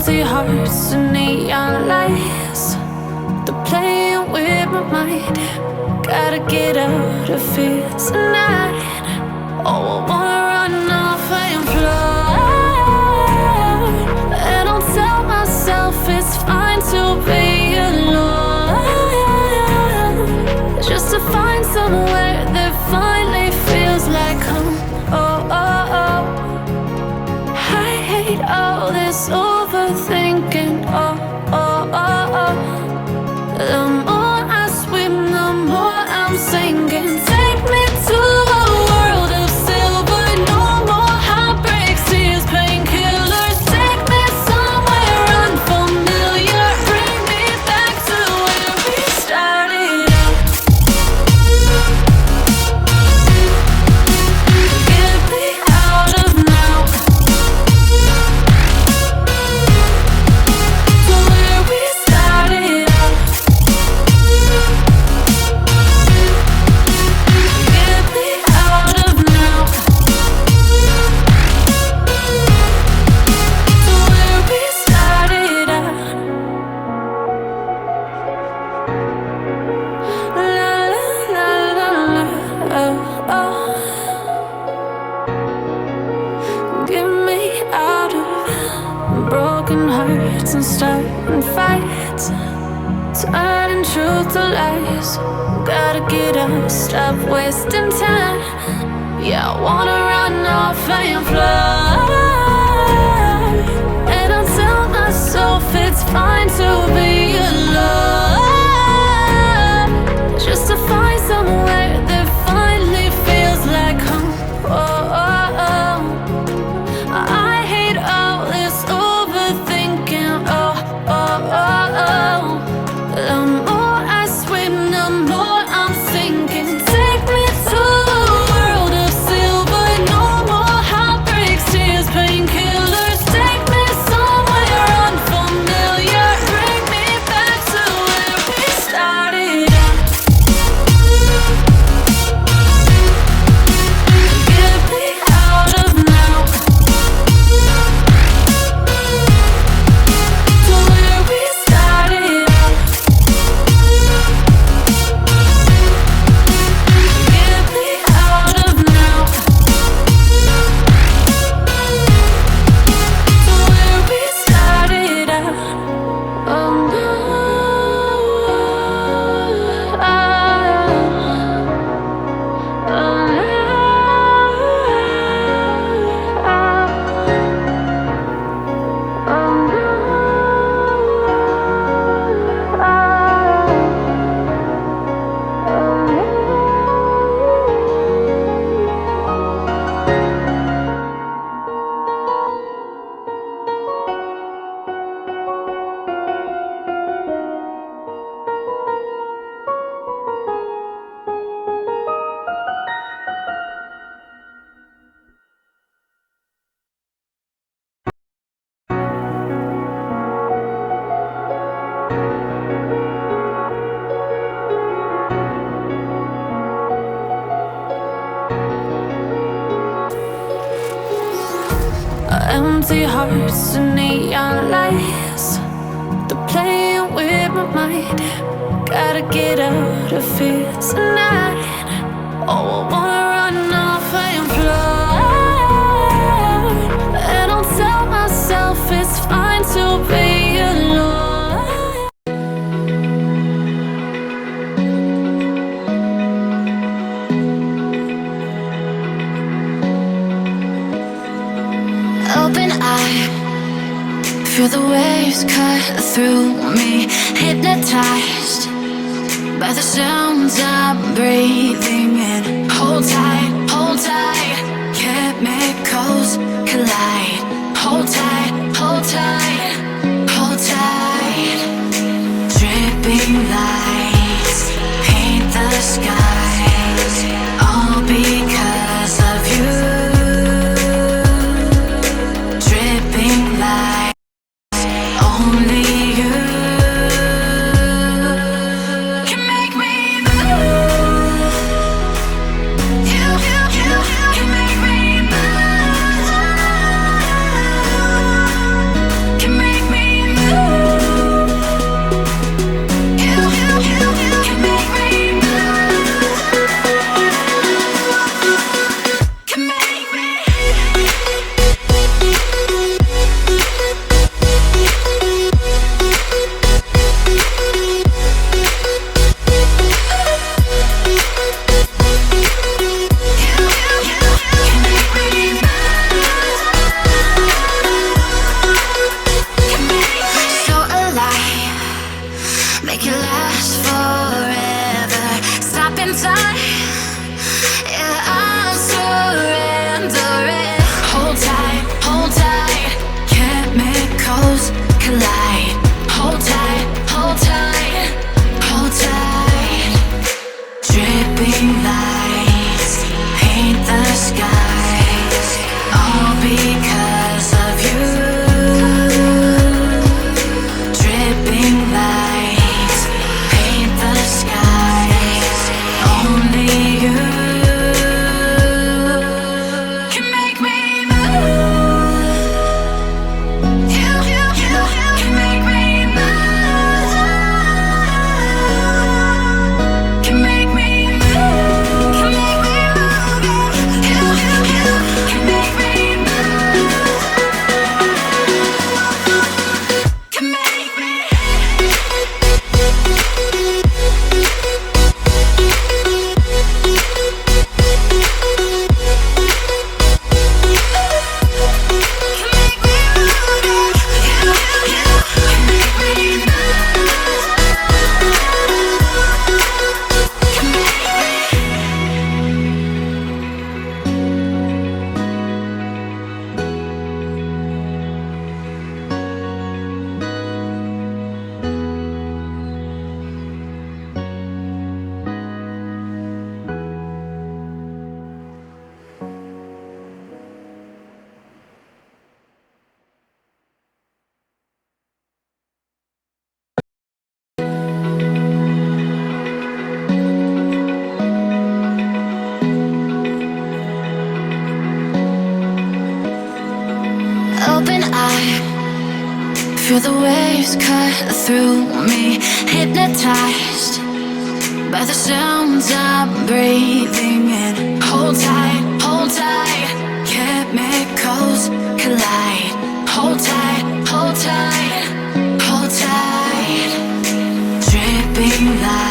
Empty hearts and neon lights, they're playing with my mind. Gotta get out of here tonight. Oh, I wanna run off and fly, and I'll tell myself it's fine to be alone, just to find somewhere that finally feels like home. Oh, oh, oh. I hate all this overthinking. Oh, oh, oh, oh. The more I swim, the more I'm sinking. Take me to a world of silver. No more heartbreaks, tears, painkillers. Take me somewhere unfamiliar. Bring me back to where we started out. Get me out of now, to where we started out. Get me out of now, to where we started out. La la la la la, oh, oh. Get me out of broken hearts and starting fights, turning truth to lies. Gotta get up, stop wasting time. Yeah, I wanna run off and fly, and I'll tell myself it's fine to be alone, just to find somewhere that finally feels like home. Oh, oh, oh. I hate all this overthinking. Oh, oh, oh, oh. The more I swim, the more I'm sinking. Take me to a world of silver. No more heartbreaks, tears, painkillers. Take me somewhere unfamiliar. Bring me back to where we started out. Get me out of now, to where we started out. Get me out of now, to where we started out. Oh no, empty hearts and neon lights, they're playing with my mind. Gotta get out of here tonight. Oh, I wanna run off and fly, and I'll tell myself it's fine to be alone. Open eye, feel the waves cut through me. Hypnotized by the sounds I'm breathing in. Hold tight, hold tight. Chemicals collide. Hold tight, hold tight, hold tight. Dripping lights paint the skies, all because of you. Dripping lights, only you can make me move. You can make me move. waves cut through me, hypnotized by the sounds I'm breathing in. Hold tight, hold tight, chemicals collide. Hold tight, hold tight, hold tight. Dripping light.